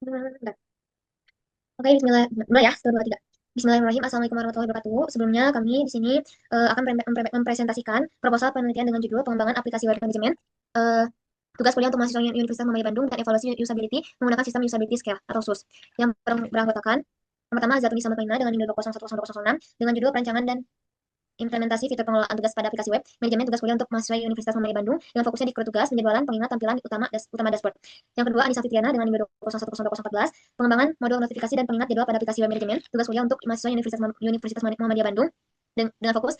Bentar. Oke, Bismillah, mulai ya, 1, 2, 3. Bismillahirrahmanirrahim. Assalamualaikum warahmatullahi wabarakatuh. Sebelumnya kami di sini akan mempresentasikan proposal penelitian dengan judul pengembangan aplikasi web management, eh, tugas kuliah untuk mahasiswa Universitas Muhammadiyah Bandung dan evaluasi usability menggunakan sistem usability scale atau SUS yang beranggotakan yang pertama Zatuni Samadina dengan NIM 2011006 dengan judul perancangan dan implementasi fitur pengelolaan tugas pada aplikasi web, manajemen tugas kuliah untuk mahasiswa Universitas Muhammadiyah Bandung dengan fokusnya di tugas, penjadwalan, pengingat, tampilan utama dashboard. Yang kedua, Anissa Fitriana dengan NIM 2011014, pengembangan modul notifikasi dan pengingat jadwal pada aplikasi web manajemen, tugas kuliah untuk mahasiswa Universitas Muhammadiyah Bandung dengan fokus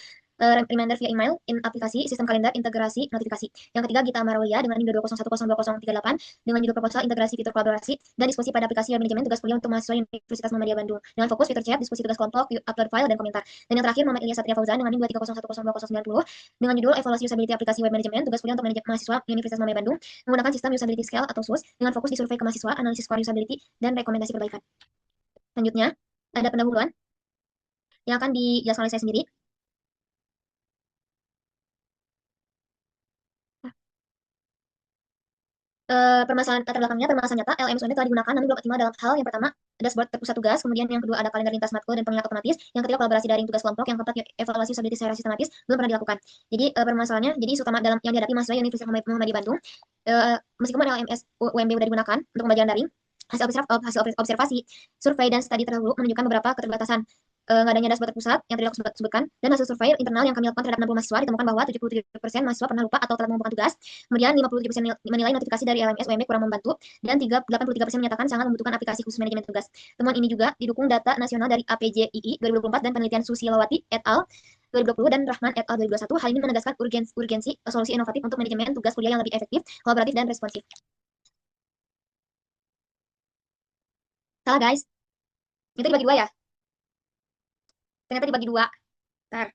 reminder via email, in aplikasi, sistem kalender, integrasi, notifikasi. Yang ketiga, Gita Amarawiyah dengan NIM 201102038 dengan judul proposal integrasi fitur kolaborasi dan diskusi pada aplikasi web manajemen tugas kuliah untuk mahasiswa Universitas Muhammadiyah Bandung dengan fokus fitur chat, diskusi tugas kelompok, upload file, dan komentar. Dan yang terakhir, Muhammad Ilyas Satria Fauzan dengan NIM 230102090 dengan judul evaluasi usability aplikasi web manajemen tugas kuliah untuk mahasiswa Universitas Muhammadiyah Bandung menggunakan sistem usability scale atau SUS dengan fokus di survei ke mahasiswa, analisis core usability, dan rekomendasi perbaikan. Selanjutnya, ada pendahuluan yang akan dijelaskan oleh saya sendiri. Permasalahan latar belakangnya, permasalahan nyata, LMS telah digunakan namun belum optimal dalam hal yang pertama, dashboard terpusat tugas, kemudian yang kedua ada kalender lintas matkul dan pengingat otomatis, yang ketiga kolaborasi daring tugas kelompok, yang keempat evaluasi usability secara sistematis belum pernah dilakukan. Jadi permasalahannya, jadi isu utama dalam yang dihadapi mahasiswa Universitas Muhammadiyah Bandung, meskipun LMS UMB sudah digunakan untuk pembelajaran daring, hasil observasi, survei dan studi terdahulu menunjukkan beberapa keterbatasan nggak adanya dashboard terpusat yang tadi aku sebutkan, dan hasil survei internal yang kami lakukan terhadap 60 mahasiswa ditemukan bahwa 77% mahasiswa pernah lupa atau telat mengumpulkan tugas, kemudian 57% menilai notifikasi dari LMS UMB kurang membantu, dan 83% menyatakan sangat membutuhkan aplikasi khusus manajemen tugas. Temuan ini juga didukung data nasional dari APJII 2024 dan penelitian Susilawati et al. 2020 dan Rahman et al. 2021. Hal ini menegaskan urgensi solusi inovatif untuk manajemen tugas kuliah yang lebih efektif, kolaboratif, dan responsif. Salah guys, itu dibagi dua ya? Ternyata dibagi dua. Ntar.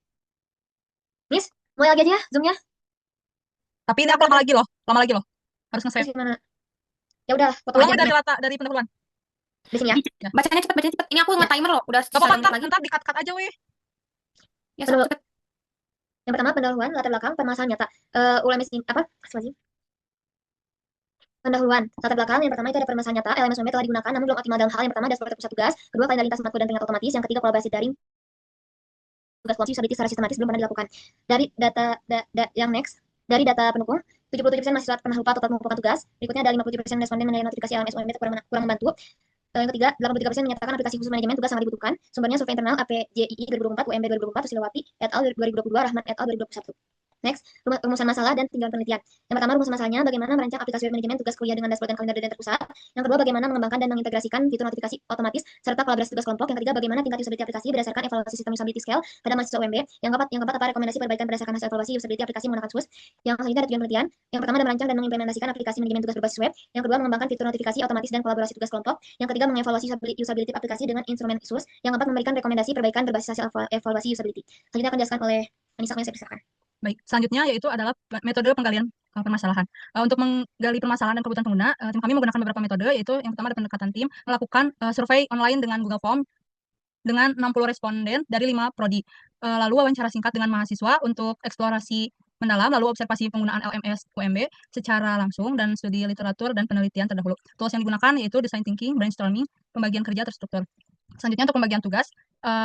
Miss, mulai lagi aja ya Zoom-nya. Tapi ini Ntar, aku ntar, lama ntar. lagi loh, lama lagi loh. Harus Terus nge-save. gimana? Ya udah, potong Ulang aja dari Zoom-nya. dari pendahuluan. Di sini ya. Ya. Bacanya cepet. Ini aku Ya. nge-timer loh, udah Gak sisa apa-apa, 2 menit ntar, lagi. ntar di-cut-cut aja weh. Ya, Pendahulu. cepet. Yang pertama pendahuluan latar belakang permasalahan nyata. ULMS ini apa? Lagi. Pendahuluan latar belakang yang pertama itu ada permasalahan nyata. LMS UMB telah digunakan namun belum optimal dalam hal yang pertama dashboard terpusat tugas, kedua kalender lintas matkul dan pengingat otomatis, yang ketiga kolaborasi daring tugas kelompok usability secara sistematis belum pernah dilakukan. Dari data yang next, dari data pendukung, 77% mahasiswa pernah lupa atau telat mengumpulkan tugas. Berikutnya ada 57% responden menilai notifikasi LMS UMB kurang membantu. Yang ketiga, 83% menyatakan aplikasi khusus manajemen tugas sangat dibutuhkan. Sumbernya survei internal APJII 2024, UMB 2024, Susilawati et al. 2022, Rahman et al. 2021. Next, rumusan masalah dan tinjauan penelitian. Yang pertama, rumusan masalahnya bagaimana merancang aplikasi web manajemen tugas kuliah dengan dashboard dan kalender dan terpusat. Yang kedua, bagaimana mengembangkan dan mengintegrasikan fitur notifikasi otomatis serta kolaborasi tugas kelompok. Yang ketiga, bagaimana tingkat usability aplikasi berdasarkan evaluasi sistem usability scale pada mahasiswa UMB. Yang keempat, apa rekomendasi perbaikan berdasarkan hasil evaluasi usability aplikasi menggunakan SUS. Yang selanjutnya ada tujuan penelitian. Yang pertama, ada merancang dan mengimplementasikan aplikasi manajemen tugas berbasis web. Yang kedua, mengembangkan fitur notifikasi otomatis dan kolaborasi tugas kelompok. Yang ketiga, mengevaluasi usability aplikasi dengan instrumen SUS. Yang keempat, memberikan rekomendasi perbaikan berbasis hasil evaluasi usability. Selanjutnya akan dijelaskan oleh Anissa. Saya persilakan. Baik, selanjutnya yaitu adalah metode penggalian permasalahan. Untuk menggali permasalahan dan kebutuhan pengguna, tim kami menggunakan beberapa metode, yaitu yang pertama ada pendekatan tim, melakukan survei online dengan Google Form dengan 60 responden dari 5 prodi. Lalu wawancara singkat dengan mahasiswa untuk eksplorasi mendalam, lalu observasi penggunaan LMS UMB secara langsung, dan studi literatur dan penelitian terdahulu. Tools yang digunakan yaitu design thinking, brainstorming, pembagian kerja terstruktur. Selanjutnya untuk pembagian tugas,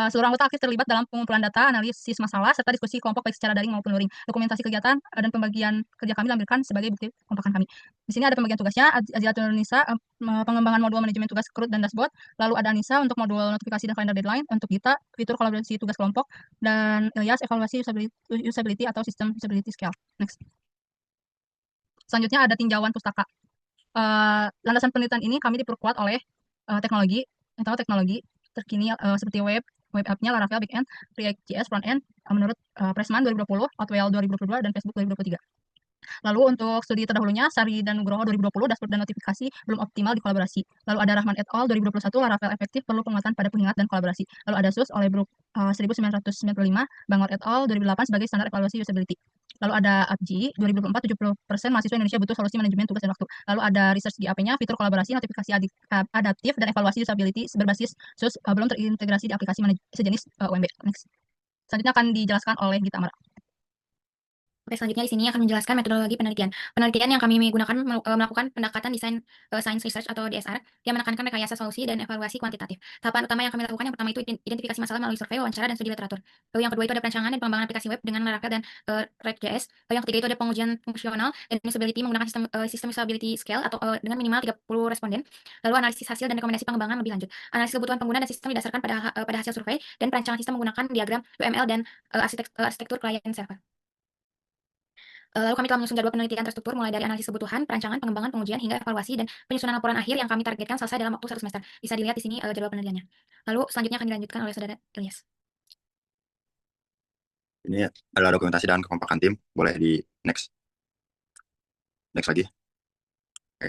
seluruh anggota aktif terlibat dalam pengumpulan data, analisis masalah, serta diskusi kelompok baik secara daring maupun luring. Dokumentasi kegiatan dan pembagian kerja kami lampirkan sebagai bukti kekompakan kami. Di sini ada pembagian tugasnya, Azilatul Nisa, pengembangan modul manajemen tugas CRUD dan dashboard, lalu ada Anissa untuk modul notifikasi dan kalender deadline, untuk Gita, fitur kolaborasi tugas kelompok, dan Ilyas, evaluasi usability atau sistem usability scale. Next. Selanjutnya ada tinjauan pustaka. Landasan penelitian ini kami diperkuat oleh teknologi terkini seperti web app-nya Laravel backend, React.js frontend menurut Pressman 2020, Outwell 2022, dan Facebook 2023. Lalu untuk studi terdahulunya, Sari dan Nugroho 2020, dashboard dan notifikasi belum optimal di kolaborasi. Lalu ada Rahman et al. 2021, Laravel efektif perlu penguatan pada pengingat dan kolaborasi. Lalu ada SUS oleh Brook 1995, Bangor et al. 2008 sebagai standar evaluasi usability. Lalu ada APJI 2024, 70% mahasiswa Indonesia butuh solusi manajemen tugas dan waktu. Lalu ada research di AP-nya, fitur kolaborasi, notifikasi adaptif, dan evaluasi usability berbasis SUS belum terintegrasi di aplikasi sejenis UMB. Next. Selanjutnya akan dijelaskan oleh Gita Amara. Oke, selanjutnya di sini akan menjelaskan metodologi penelitian. Penelitian yang kami gunakan melakukan pendekatan desain science research atau DSR yang menekankan rekayasa solusi dan evaluasi kuantitatif. Tahapan utama yang kami lakukan yang pertama itu identifikasi masalah melalui survei, wawancara, dan studi literatur. Lalu yang kedua itu ada perancangan dan pengembangan aplikasi web dengan Laravel dan React.js. Lalu yang ketiga itu ada pengujian fungsional dan usability menggunakan sistem usability scale atau dengan minimal 30 responden. Lalu analisis hasil dan rekomendasi pengembangan lebih lanjut. Analisis kebutuhan pengguna dan sistem didasarkan pada hasil survei dan perancangan sistem menggunakan diagram UML dan arsitektur client server. Lalu kami telah menyusun jadwal penelitian terstruktur mulai dari analisis kebutuhan, perancangan, pengembangan, pengujian, hingga evaluasi dan penyusunan laporan akhir yang kami targetkan selesai dalam waktu 1 semester. Bisa dilihat di sini jadwal penelitiannya. Lalu selanjutnya akan dilanjutkan oleh Saudara Ilyas. Ini adalah dokumentasi dan kekompakan tim. Boleh di next. Next lagi. Oke.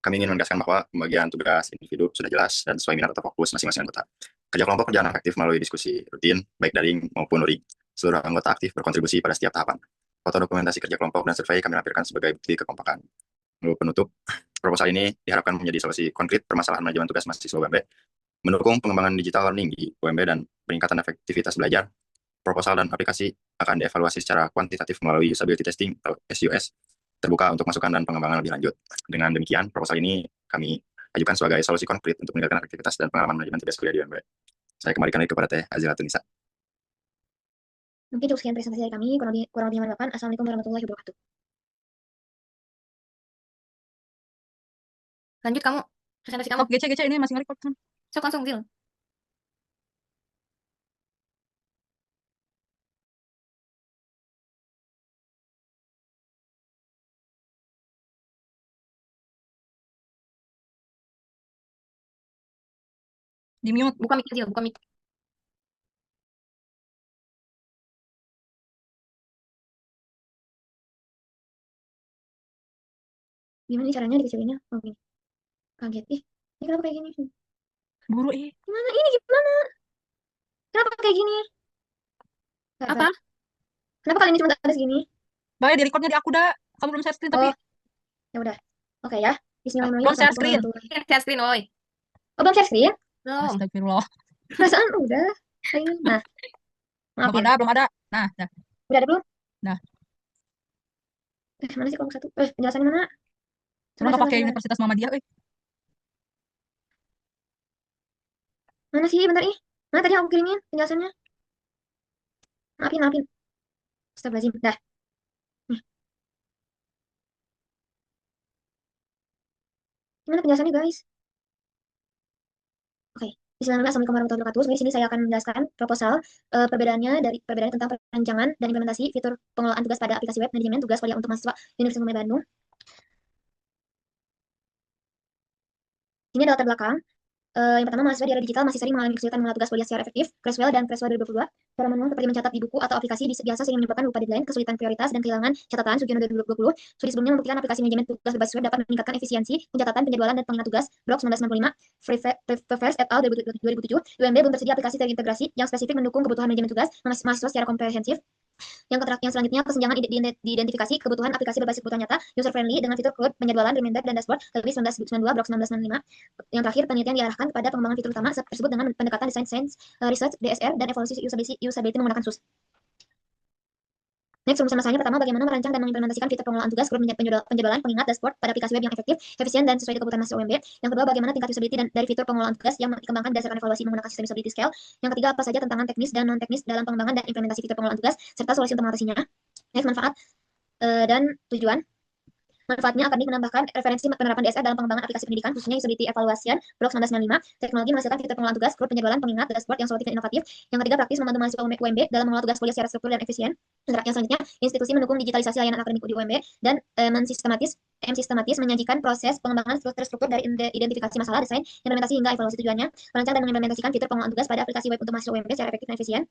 Kami ingin menegaskan bahwa pembagian tugas individu sudah jelas dan sesuai minat atau fokus masing-masing anggota. Kerja kelompok berjalan efektif melalui diskusi rutin, baik daring maupun luring. Seluruh anggota aktif berkontribusi pada setiap tahapan. Foto dokumentasi kerja kelompok dan survei kami lampirkan sebagai bukti kekompakan. Lalu penutup, proposal ini diharapkan menjadi solusi konkret permasalahan manajemen tugas mahasiswa UMB, mendukung pengembangan digital learning di UMB dan peningkatan efektivitas belajar. Proposal dan aplikasi akan dievaluasi secara kuantitatif melalui usability testing atau SUS, terbuka untuk masukan dan pengembangan lebih lanjut. Dengan demikian, proposal ini kami ajukan sebagai solusi konkret untuk meningkatkan efektivitas dan pengalaman manajemen tugas kuliah di UMB. Saya kembalikan lagi kepada Teh Azila Tunisa. Mungkin cukup sekian presentasi dari kami. Kurang lebih mohon maaf. Assalamualaikum warahmatullahi wabarakatuh. Lanjut kamu, presentasi kamu. Oh, Gece ini masih nge-record kan? Sok langsung, Zil. Di mute. Buka mic, Zil, buka mic. Gimana nih caranya dikecilinnya? Oh, gini. Kaget. Ih, ini kenapa kayak gini? Buru Gimana? Ini gimana? Kenapa kayak gini? Apa? Kenapa kali ini cuma ada segini? Baik, di recordnya di aku dah. Kamu belum share screen tapi. Oh, ya udah. Oke ya. Bismillahirrahmanirrahim. Belum share Assalamualaikum screen. warahmatullahi- Share screen, woi. Oh, belum share screen? Belum. Astagfirullah. Perasaan udah. Ayo. Nah, maaf Belum ya. ada, belum ada. Nah, dah. Udah ada belum? Dah. Mana sih kelompok satu? Penjelasannya mana? Cuma nggak pakai Sabar. Universitas Muhammadiyah, Mana sih? Bentar ih. Mana tadi aku kirimin penjelasannya? Maafin. Astagfirullahaladzim. Dah. Nih. Gimana penjelasannya, guys? Oke. Bismillahirrahmanirrahim. Assalamualaikum warahmatullahi wabarakatuh. Sebenarnya di sini saya akan menjelaskan proposal perbedaan tentang perancangan dan implementasi fitur pengelolaan tugas pada aplikasi web manajemen tugas kuliah untuk mahasiswa Universitas Muhammadiyah Bandung. Ini adalah latar belakang. Yang pertama, mahasiswa di era digital masih sering mengalami kesulitan mengelola tugas kuliah secara efektif. Creswell dan Creswell 2022. Cara manual seperti mencatat di buku atau aplikasi biasa sering menyebabkan lupa deadline, kesulitan prioritas, dan kehilangan catatan. Sugiono 2020. Studi sebelumnya membuktikan aplikasi manajemen tugas berbasis web dapat meningkatkan efisiensi, pencatatan, penjadwalan, dan pengingat tugas. Blog 1965. Prefers et al. 2007. UMB belum tersedia aplikasi terintegrasi yang spesifik mendukung kebutuhan manajemen tugas mahasiswa secara komprehensif. Yang selanjutnya, kesenjangan diidentifikasi kebutuhan aplikasi berbasis kebutuhan nyata, user friendly dengan fitur cloud, penjadwalan, reminder, dan dashboard, lebih 1992, Blok 1965. Yang terakhir, penelitian diarahkan kepada pengembangan fitur utama tersebut dengan pendekatan desain science, research, DSR, dan evaluasi usability menggunakan SUS. Next, rumusan masalahnya pertama, bagaimana merancang dan mengimplementasikan fitur pengelolaan tugas, grup penjadwalan, pengingat, dashboard pada aplikasi web yang efektif, efisien, dan sesuai kebutuhan mahasiswa UMB. Yang kedua, bagaimana tingkat usability dari fitur pengelolaan tugas yang dikembangkan berdasarkan evaluasi menggunakan sistem usability scale. Yang ketiga, apa saja tantangan teknis dan non-teknis dalam pengembangan dan implementasi fitur pengelolaan tugas, serta solusi untuk mengatasinya. Next, manfaat dan tujuan. Manfaatnya akan menambahkan referensi penerapan DSR dalam pengembangan aplikasi pendidikan, khususnya usability evaluation, Blok 1995. Teknologi menghasilkan fitur pengelolaan tugas, grup penjadwalan, pengingat, dashboard yang solutif dan inovatif. Yang ketiga, praktis membantu mahasiswa UMB dalam mengelola tugas kuliah secara struktur dan efisien. Yang selanjutnya, institusi mendukung digitalisasi layanan akademik di UMB dan sistematis menyajikan proses pengembangan struktur dari identifikasi masalah, desain, implementasi hingga evaluasi tujuannya, merancang dan mengimplementasikan fitur pengelolaan tugas pada aplikasi web untuk mahasiswa UMB secara efektif dan efisien.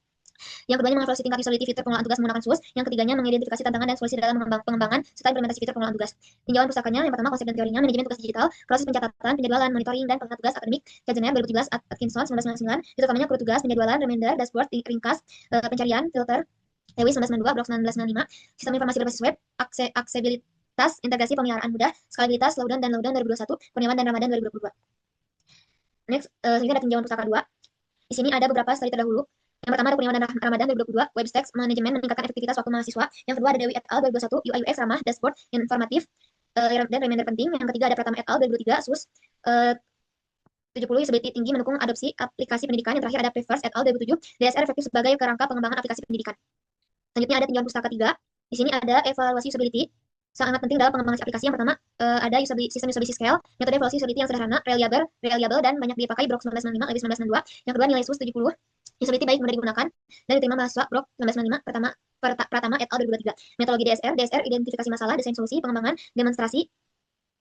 Yang keduanya, mengevaluasi tingkat usability fitur pengelolaan tugas menggunakan SUS. Yang ketiganya, mengidentifikasi tantangan dan solusi dalam pengembangan serta implementasi fitur pengelolaan tugas. Tinjauan pusakanya, yang pertama, konsep dan teorinya, manajemen tugas digital, proses pencatatan, penjadwalan, monitoring, dan pengingat tugas akademik, Kajener 2017, Atkinson 1999, fitur utamanya kru tugas, penjadwalan, reminder, dashboard, ringkas, pencarian, filter, Lewis 1992, Blok 1995, sistem informasi berbasis web, aksesibilitas, integrasi pemeliharaan mudah, skalabilitas, Lowdown 2021, Kurniawan dan Ramadan 2022. Next, selanjutnya ada tinjauan pustaka 2. Di sini ada beberapa studi terdahulu Yang pertama ada Kurniawan dan Ramadan 2022, Webstacks Manajemen meningkatkan efektivitas waktu mahasiswa. Yang kedua ada Dewi et al. 2021, UI UX ramah, dashboard informatif dan reminder penting. Yang ketiga ada Pratama et al. 2023, SUS 70, usability tinggi mendukung adopsi aplikasi pendidikan. Yang terakhir ada Prefers et al. 2007, DSR efektif sebagai kerangka pengembangan aplikasi pendidikan. Selanjutnya ada tinjauan pustaka 3. Di sini ada evaluasi usability sangat penting dalam pengembangan aplikasi. Yang pertama ada sistem usability scale, metode evaluasi usability yang sederhana, reliable dan banyak dipakai Brok 1995, lebih 1992. Yang kedua nilai SUS 70, usability baik mudah digunakan dan diterima mahasiswa Brok 1995, Pratama et al. 2023. Metodologi DSR identifikasi masalah, desain solusi, pengembangan, demonstrasi,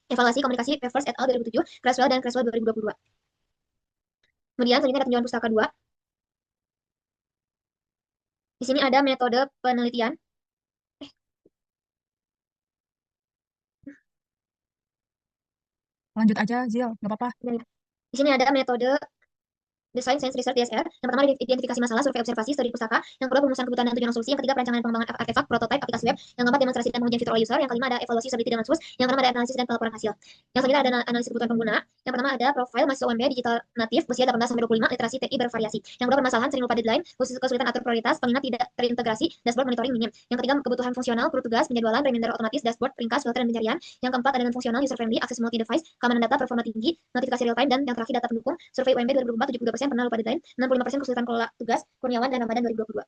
evaluasi, komunikasi, Prefers et al. 2007, Creswell dan Creswell 2022. Kemudian selanjutnya ada tinjauan pustaka 2. Di sini ada metode penelitian. Lanjut aja, Zil, nggak apa-apa. Di sini ada metode Design Science Research DSR. Yang pertama identifikasi masalah, survei observasi, studi pustaka. Yang kedua perumusan kebutuhan dan tujuan solusi. Yang ketiga perancangan pengembangan artefak, prototipe, aplikasi web. Yang keempat demonstrasi dan pengujian fitur oleh user. Yang kelima ada evaluasi usability dengan SUS. Yang keenam ada analisis dan pelaporan hasil. Yang selanjutnya ada analisis kebutuhan pengguna. Yang pertama ada profil mahasiswa UMB digital natif usia 18-25, literasi TI bervariasi. Yang kedua permasalahan sering lupa deadline, kesulitan atur prioritas, pengingat tidak terintegrasi, dashboard monitoring minim. Yang ketiga kebutuhan fungsional, kru tugas, penjadwalan, reminder otomatis, dashboard, ringkas, filter dan pencarian. Yang keempat ada fungsional, user friendly, akses multi device, keamanan data, performa tinggi, notifikasi real time, dan yang terakhir data pendukung. Survei UMB 2024 72% pernah lupa deadline, 65% kesulitan kelola tugas, Kurniawan dan Ramadan 2022.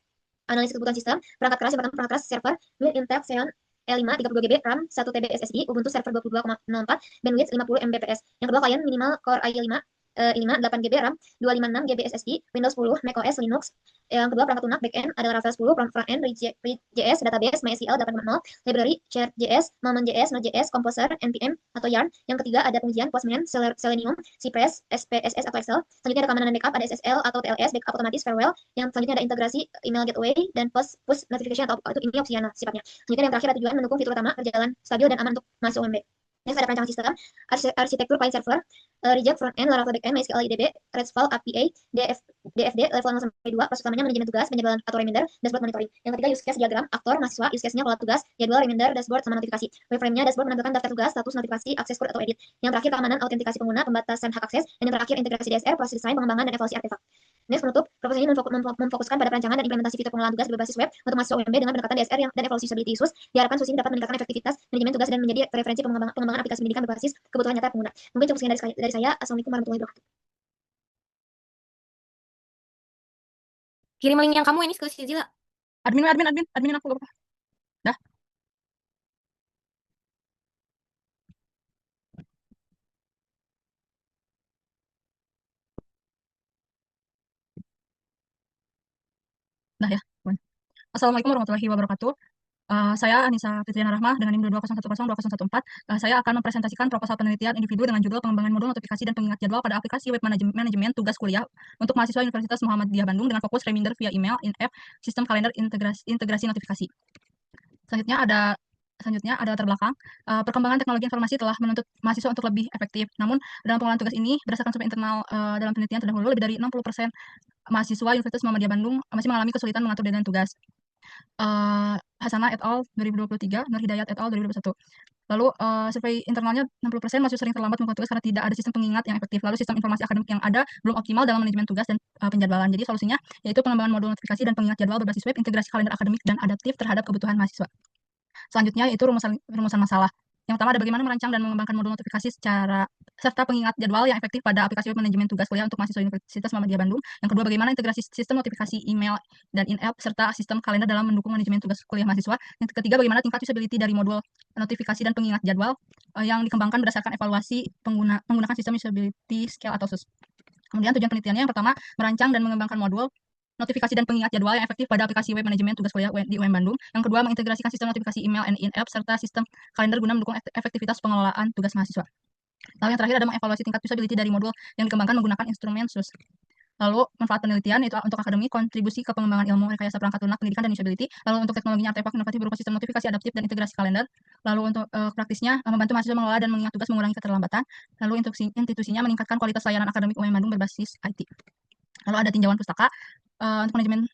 Analisis kebutuhan sistem, perangkat keras yang pertama perangkat keras server, build Intel Xeon E5 32GB, RAM 1 TB SSD, Ubuntu server 22,04, bandwidth 50 Mbps. Yang kedua klien minimal Core i5 i5 8GB RAM, 256GB SSD, Windows 10, macOS, Linux. Yang kedua perangkat lunak backend adalah Ravel 10, frontend React.js, database MySQL 8.0, library Chart.js, Maven.js, Node.js, Composer, NPM atau Yarn. Yang ketiga ada pengujian Postman, Selenium, Cypress, SPSS atau Excel. Selanjutnya ada keamanan dan backup, ada SSL atau TLS, backup otomatis, Farewell. Yang selanjutnya ada integrasi email gateway dan push notification atau itu ini opsional sifatnya. Selanjutnya yang terakhir ada tujuan mendukung fitur utama berjalan stabil dan aman untuk masuk UMB. Next ada perancangan sistem, arsitektur client server, reject front end, Laravel backend, MySQL IDB, RESTful API, DFD level 0 sampai 2, proses utamanya manajemen tugas, penjadwalan atau reminder, dashboard monitoring. Yang ketiga use case diagram, aktor, mahasiswa, use case-nya kelola tugas, jadwal, reminder, dashboard sama notifikasi. Webframe-nya dashboard menampilkan daftar tugas, status, notifikasi, akses code atau edit. Yang terakhir keamanan, autentikasi pengguna, pembatasan hak akses, dan yang terakhir integrasi DSR, proses desain, pengembangan dan evaluasi artefak. Next penutup, proposal ini memfokuskan pada perancangan dan implementasi fitur pengelolaan tugas berbasis web untuk mahasiswa UMB dengan pendekatan DSR dan evaluasi usability SUS. Diharapkan SUS ini dapat meningkatkan efektivitas manajemen tugas dan menjadi referensi pengembangan aplikasi pendidikan berbasis kebutuhan nyata pengguna. Mungkin cukup sekian dari saya. Assalamualaikum warahmatullahi wabarakatuh. Kirim link yang kamu ini ke si Zila. Admin aku gak apa-apa. Dah. Dah ya. Assalamualaikum warahmatullahi wabarakatuh. Saya Anissa Fitriana Rahmah dengan NIM 22010214. Saya akan mempresentasikan proposal penelitian individu dengan judul pengembangan modul notifikasi dan pengingat jadwal pada aplikasi web manajemen tugas kuliah untuk mahasiswa Universitas Muhammadiyah Bandung dengan fokus reminder via email, in-app, sistem kalender, integrasi notifikasi. Selanjutnya ada latar belakang. Perkembangan teknologi informasi telah menuntut mahasiswa untuk lebih efektif. Namun, dalam pengelolaan tugas ini, berdasarkan survei internal dalam penelitian terdahulu, lebih dari 60% mahasiswa Universitas Muhammadiyah Bandung masih mengalami kesulitan mengatur deadline tugas. Hasanah et al. 2023, Nur Hidayat et al. 2021. Lalu survei internalnya 60% masih sering terlambat melakukan tugas karena tidak ada sistem pengingat yang efektif. Lalu sistem informasi akademik yang ada belum optimal dalam manajemen tugas dan penjadwalan. Jadi solusinya yaitu pengembangan modul notifikasi dan pengingat jadwal berbasis web, integrasi kalender akademik dan adaptif terhadap kebutuhan mahasiswa. Selanjutnya yaitu rumusan masalah. Yang pertama ada bagaimana merancang dan mengembangkan modul notifikasi serta pengingat jadwal yang efektif pada aplikasi web manajemen tugas kuliah untuk mahasiswa Universitas Muhammadiyah Bandung. Yang kedua bagaimana integrasi sistem notifikasi email dan in-app serta sistem kalender dalam mendukung manajemen tugas kuliah mahasiswa. Yang ketiga bagaimana tingkat usability dari modul notifikasi dan pengingat jadwal yang dikembangkan berdasarkan evaluasi menggunakan sistem usability scale atau SUS. Kemudian tujuan penelitiannya yang pertama merancang dan mengembangkan modul notifikasi dan pengingat jadwal yang efektif pada aplikasi web manajemen tugas kuliah di UM Bandung. Yang kedua, mengintegrasikan sistem notifikasi email and in-app serta sistem kalender guna mendukung efektivitas pengelolaan tugas mahasiswa. Lalu yang terakhir ada mengevaluasi tingkat usability dari modul yang dikembangkan menggunakan instrumen SUS. Lalu manfaat penelitian itu untuk akademik, kontribusi ke pengembangan ilmu rekayasa perangkat lunak pendidikan dan usability. Lalu untuk teknologinya artefak inovatif berupa sistem notifikasi adaptif dan integrasi kalender. Lalu untuk praktisnya membantu mahasiswa mengelola dan mengingat tugas mengurangi keterlambatan. Lalu untuk institusinya meningkatkan kualitas layanan akademik UM Bandung berbasis IT. Lalu ada tinjauan pustaka untuk manajemen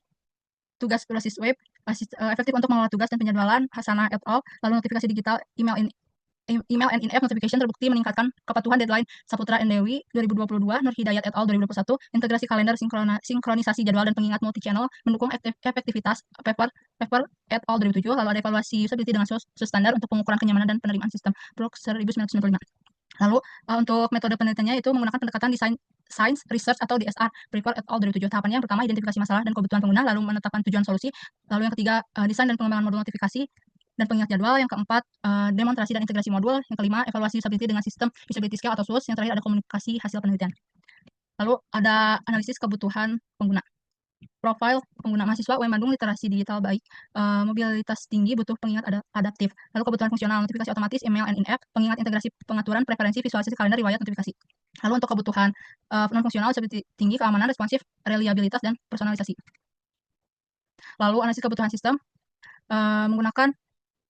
tugas berbasis web, efektif untuk mengelola tugas dan penjadwalan, Hasanah et al. Lalu notifikasi digital, email email and in-app notification terbukti meningkatkan kepatuhan deadline Saputra and Dewi 2022, Nur Hidayat et al. 2021, integrasi kalender sinkronisasi jadwal dan pengingat multi-channel, mendukung efektivitas paper et al. 2007, lalu ada evaluasi usability dengan standar untuk pengukuran kenyamanan dan penerimaan sistem Brook 1995. Lalu untuk metode penelitiannya itu menggunakan pendekatan desain Science Research atau DSR, Prepare et al. 2007. Tahapannya yang pertama identifikasi masalah dan kebutuhan pengguna, lalu menetapkan tujuan solusi, lalu yang ketiga desain dan pengembangan modul notifikasi dan pengingat jadwal, yang keempat demonstrasi dan integrasi modul, yang kelima evaluasi usability dengan sistem usability scale atau SUS, yang terakhir ada komunikasi hasil penelitian. Lalu ada analisis kebutuhan pengguna. Profil pengguna mahasiswa UM Bandung literasi digital baik, mobilitas tinggi, butuh pengingat adaptif. Lalu kebutuhan fungsional, notifikasi otomatis, email and in-app, pengingat integrasi pengaturan, preferensi, visualisasi kalender, riwayat notifikasi. Lalu untuk kebutuhan non-fungsional seperti tinggi, keamanan, responsif, reliabilitas, dan personalisasi. Lalu analisis kebutuhan sistem menggunakan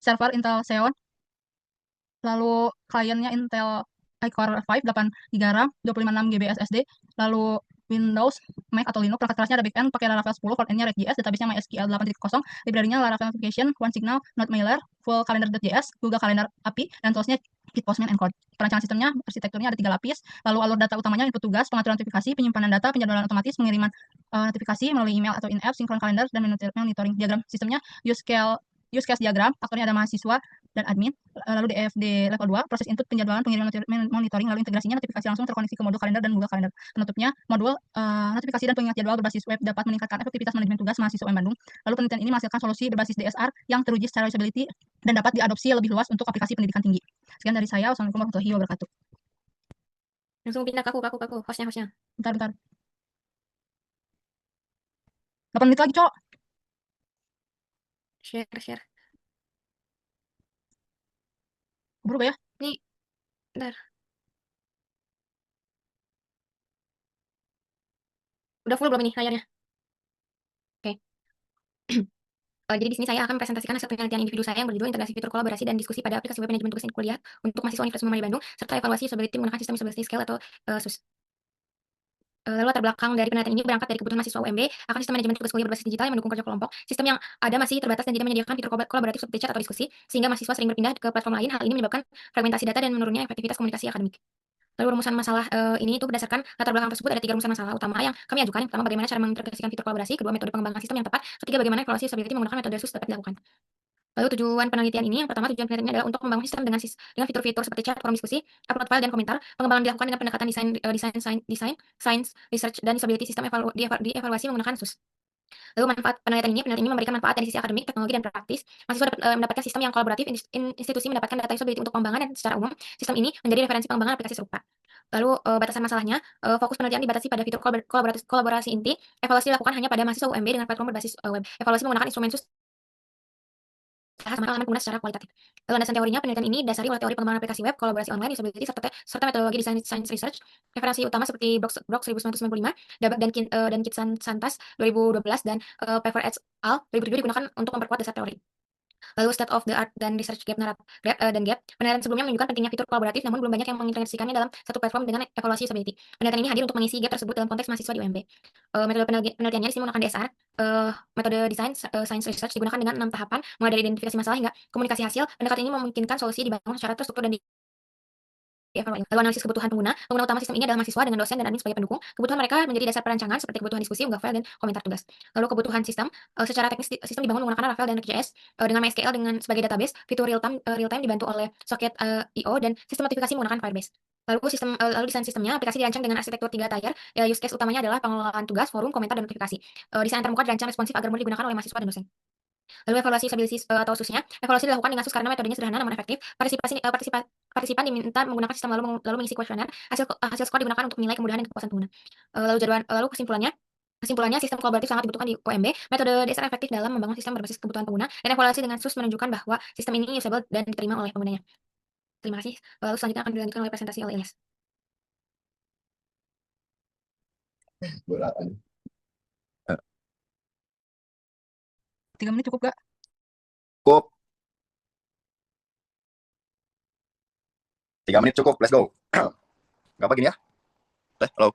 server Intel Xeon, lalu kliennya Intel iCore 5 8GB RAM, 256GB SSD, lalu Windows, Mac atau Linux, perangkat kerasnya ada backend pakai Laravel 10, frontendnya React.js, database-nya MySQL 8.0, library-nya Laravel Notification, OneSignal, NodeMailer, Full Calendar.js, Google Calendar API, dan tools-nya Git Postman Encode. Perancangan sistemnya, arsitekturnya ada 3 lapis, lalu alur data utamanya input tugas, pengaturan notifikasi, penyimpanan data, penjadwalan otomatis, pengiriman notifikasi melalui email atau in-app, sinkron kalender, dan monitoring. Diagram sistemnya use case diagram, aktornya ada mahasiswa dan admin, lalu DFD level 2, proses input, penjadwalan, pengiriman monitoring, lalu integrasinya notifikasi langsung terkoneksi ke modul kalender dan Google Calendar. Penutupnya, modul notifikasi dan pengingat jadwal berbasis web dapat meningkatkan efektivitas manajemen tugas mahasiswa UM Bandung. Lalu penelitian ini menghasilkan solusi berbasis DSR yang teruji secara usability dan dapat diadopsi lebih luas untuk aplikasi pendidikan tinggi. Sekian dari saya. Wassalamualaikum warahmatullahi wabarakatuh. Langsung pindah ke aku, hostnya. Bentar. 8 menit lagi, Cok. Share. Berubah ya? Nih, bentar. Udah full belum ini layarnya? Oke. Jadi di sini saya akan presentasikan hasil penelitian individu saya yang berjudul integrasi fitur kolaborasi dan diskusi pada aplikasi web manajemen tugas kuliah untuk mahasiswa Universitas Muhammadiyah Bandung, serta evaluasi usability menggunakan sistem usability scale atau SUS. Lalu latar belakang dari penelitian ini berangkat dari kebutuhan mahasiswa UMB akan sistem manajemen tugas kuliah berbasis digital yang mendukung kerja kelompok. Sistem yang ada masih terbatas dan tidak menyediakan fitur kolaboratif seperti chat atau diskusi, sehingga mahasiswa sering berpindah ke platform lain. Hal ini menyebabkan fragmentasi data dan menurunnya efektivitas komunikasi akademik. Lalu rumusan masalah ini itu berdasarkan latar belakang tersebut ada 3 rumusan masalah utama yang kami ajukan. Yang pertama, bagaimana cara mengintegrasikan fitur kolaborasi, kedua, metode pengembangan sistem yang tepat, ketiga, bagaimana evaluasi usability menggunakan metode SUS dapat dilakukan. Lalu tujuan penelitian ini, yang pertama, tujuan penelitian ini adalah untuk membangun sistem dengan fitur-fitur seperti chat, forum diskusi, upload file, dan komentar. Pengembangan dilakukan dengan pendekatan desain, science, research, dan usability sistem dievaluasi menggunakan SUS. Lalu manfaat penelitian ini memberikan manfaat dari sisi akademik, teknologi, dan praktis. Mahasiswa dapat mendapatkan sistem yang kolaboratif, institusi mendapatkan data usability untuk pengembangan, dan secara umum, sistem ini menjadi referensi pengembangan aplikasi serupa. Lalu batasan masalahnya, fokus penelitian dibatasi pada fitur kolaborasi inti. Evaluasi dilakukan hanya pada mahasiswa UMB dengan platform berbasis web. Evaluasi menggunakan instrumen SUS sama pengalaman pengguna secara kualitatif. Lalu landasan teorinya, penelitian ini didasari oleh teori pengembangan aplikasi web, kolaborasi online, usability, serta metodologi desain science research. Referensi utama seperti Brock 1995, dan Kitsan Santas 2012, dan Pfeffer et al. 2007 digunakan untuk memperkuat dasar teori. Lalu state of the art dan research gap. Penelitian sebelumnya menunjukkan pentingnya fitur kolaboratif, namun belum banyak yang mengintegrasikannya dalam satu platform dengan evaluasi usability. Penelitian ini hadir untuk mengisi gap tersebut dalam konteks mahasiswa di UMB. Metode penelitiannya di sini menggunakan DSR. Metode desain science research digunakan dengan 6 tahapan, mulai dari identifikasi masalah hingga komunikasi hasil. Pendekatan ini memungkinkan solusi dibangun secara terstruktur dan dievaluasi. Lalu analisis kebutuhan pengguna. Pengguna utama sistem ini adalah mahasiswa dengan dosen dan admin sebagai pendukung. Kebutuhan mereka menjadi dasar perancangan seperti kebutuhan diskusi, unggah file, dan komentar tugas. Lalu kebutuhan sistem. Secara teknis sistem dibangun menggunakan Laravel dan React.js dengan MySQL sebagai database, fitur real time dibantu oleh socket IO, dan sistem notifikasi menggunakan Firebase. Lalu desain sistemnya, aplikasi dirancang dengan arsitektur 3 tier. Use case utamanya adalah pengelolaan tugas, forum, komentar, dan notifikasi. Desain antarmuka dirancang responsif agar mudah digunakan oleh mahasiswa dan dosen. Lalu evaluasi usability atau SUS-nya, evaluasi dilakukan dengan SUS karena metodenya sederhana namun efektif. Partisipan diminta menggunakan sistem lalu mengisi kuesioner. Hasil skor digunakan untuk menilai kemudahan dan kepuasan pengguna. Lalu kesimpulannya, sistem kolaboratif sangat dibutuhkan di UMB. Metode DSR efektif dalam membangun sistem berbasis kebutuhan pengguna, dan evaluasi dengan SUS menunjukkan bahwa sistem ini usable dan diterima oleh penggunanya. Terima kasih. Lalu selanjutnya akan dilanjutkan oleh presentasi oleh Ilyas. Berat aja. 3 menit cukup gak? Cukup. 3 menit cukup, let's go. Gak apa gini ya? Halo.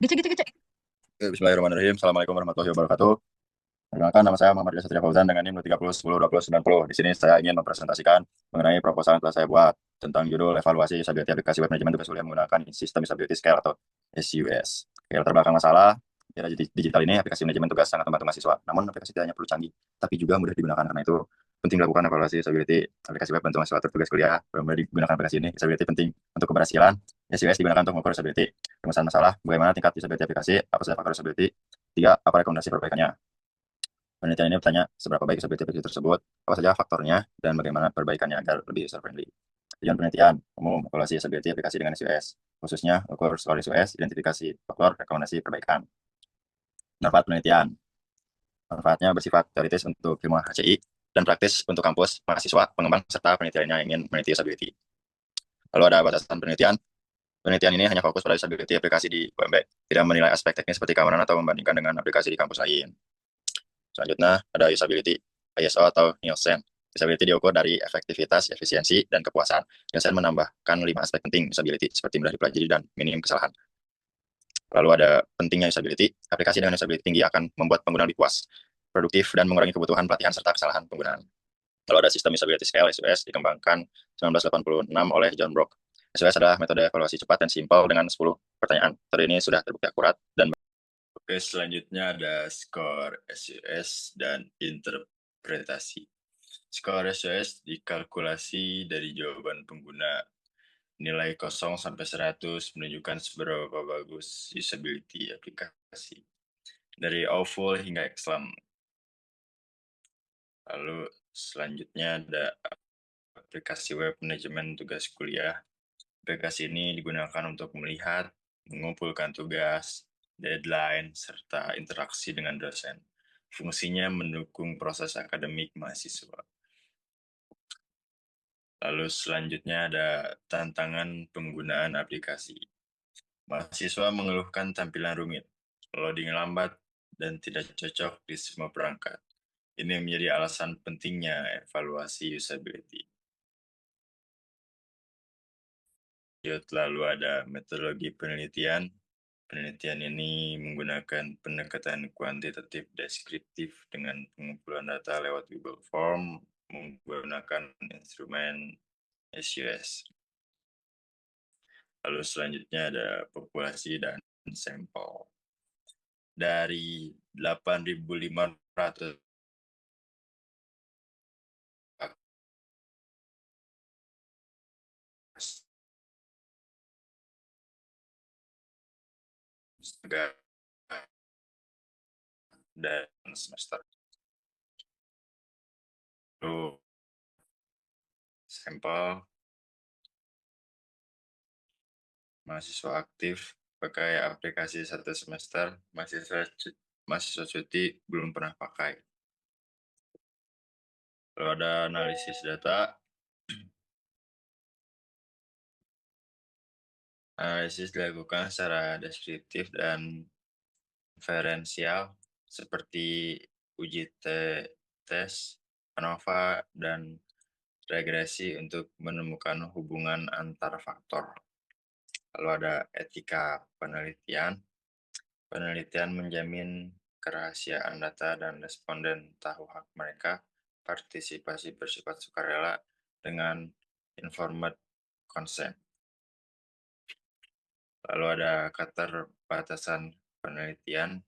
Gece. Bismillahirrahmanirrahim. Assalamualaikum warahmatullahi wabarakatuh. Perkenalkan, nama saya Muhammad Satria Fauzan dengan NIM 30 10 20 90. Di sini saya ingin mempresentasikan mengenai proposal yang telah saya buat tentang judul evaluasi usability aplikasi web manajemen tugas kuliah menggunakan sistem usability scale atau SUS. Latar belakang masalah, era digital ini aplikasi manajemen tugas sangat membantu mahasiswa. Namun aplikasi tidak hanya perlu canggih, tapi juga mudah digunakan. Karena itu penting dilakukan evaluasi usability aplikasi web bantu mahasiswa atur tugas kuliah. Benar-benar digunakan aplikasi ini. Usability penting untuk keberhasilan. SUS digunakan untuk mengukur usability. Permasalahan masalah, bagaimana tingkat usability aplikasi, apa saja faktor usability, 3. Apa rekomendasi perbaikannya? Penelitian ini bertanya seberapa baik usability aplikasi tersebut, apa saja faktornya, dan bagaimana perbaikannya agar lebih user-friendly. Tujuan penelitian, umum, evaluasi usability aplikasi dengan SUS, khususnya ukur skor SUS, identifikasi faktor, rekomendasi perbaikan. Manfaat penelitian, manfaatnya bersifat teoritis untuk ilmuwan HCI, dan praktis untuk kampus, mahasiswa, pengembang, serta penelitian yang ingin meneliti usability. Lalu ada batasan penelitian. Penelitian ini hanya fokus pada usability aplikasi di UMB, tidak menilai aspek teknis seperti keamanan atau membandingkan dengan aplikasi di kampus lain. Selanjutnya ada usability, ISO atau Nielsen. Usability diukur dari efektivitas, efisiensi, dan kepuasan. Nielsen menambahkan 5 aspek penting usability, seperti mudah dipelajari dan minim kesalahan. Lalu ada pentingnya usability. Aplikasi dengan usability tinggi akan membuat pengguna lebih puas, produktif, dan mengurangi kebutuhan pelatihan serta kesalahan penggunaan. Lalu ada sistem usability scale, SUS, dikembangkan 1986 oleh John Brock. SUS adalah metode evaluasi cepat dan simpel dengan 10 pertanyaan. Metode ini sudah terbukti akurat dan Oke, selanjutnya ada skor SUS dan interpretasi. Skor SUS dikalkulasi dari jawaban pengguna. Nilai 0 sampai 100 menunjukkan seberapa bagus usability aplikasi. Dari awful hingga excellent. Lalu selanjutnya ada aplikasi web manajemen tugas kuliah. Aplikasi ini digunakan untuk melihat, mengumpulkan tugas, deadline, serta interaksi dengan dosen. Fungsinya mendukung proses akademik mahasiswa. Lalu selanjutnya ada tantangan penggunaan aplikasi. Mahasiswa mengeluhkan tampilan rumit, loading lambat, dan tidak cocok di semua perangkat. Ini menjadi alasan pentingnya evaluasi usability. Lalu ada metodologi penelitian. Penelitian ini menggunakan pendekatan kuantitatif deskriptif dengan pengumpulan data lewat Google Form menggunakan instrumen SUS. Lalu selanjutnya ada populasi dan sampel. Dari 8.500 negara dan semester. Lalu sampel mahasiswa aktif pakai aplikasi 1 semester, mahasiswa cuti belum pernah pakai. Lalu ada analisis data. Analisis dilakukan secara deskriptif dan inferensial seperti uji tes, ANOVA, dan regresi untuk menemukan hubungan antar faktor. Lalu ada etika penelitian. Penelitian menjamin kerahasiaan data dan responden tahu hak mereka. Partisipasi bersifat sukarela dengan informed consent. Lalu ada keterbatasan penelitian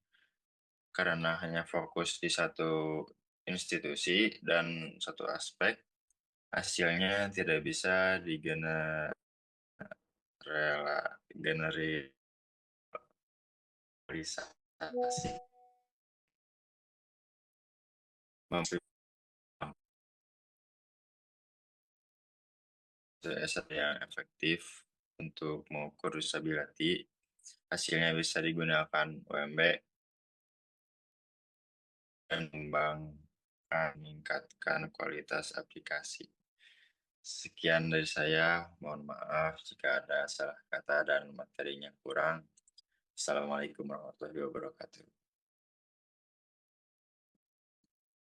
karena hanya fokus di satu institusi dan satu aspek, hasilnya tidak bisa generalisasi yang efektif untuk mengukur usability. Hasilnya bisa digunakan UMB dan meningkatkan kualitas aplikasi. Sekian dari saya, mohon maaf jika ada salah kata dan materinya kurang. Assalamualaikum warahmatullahi wabarakatuh.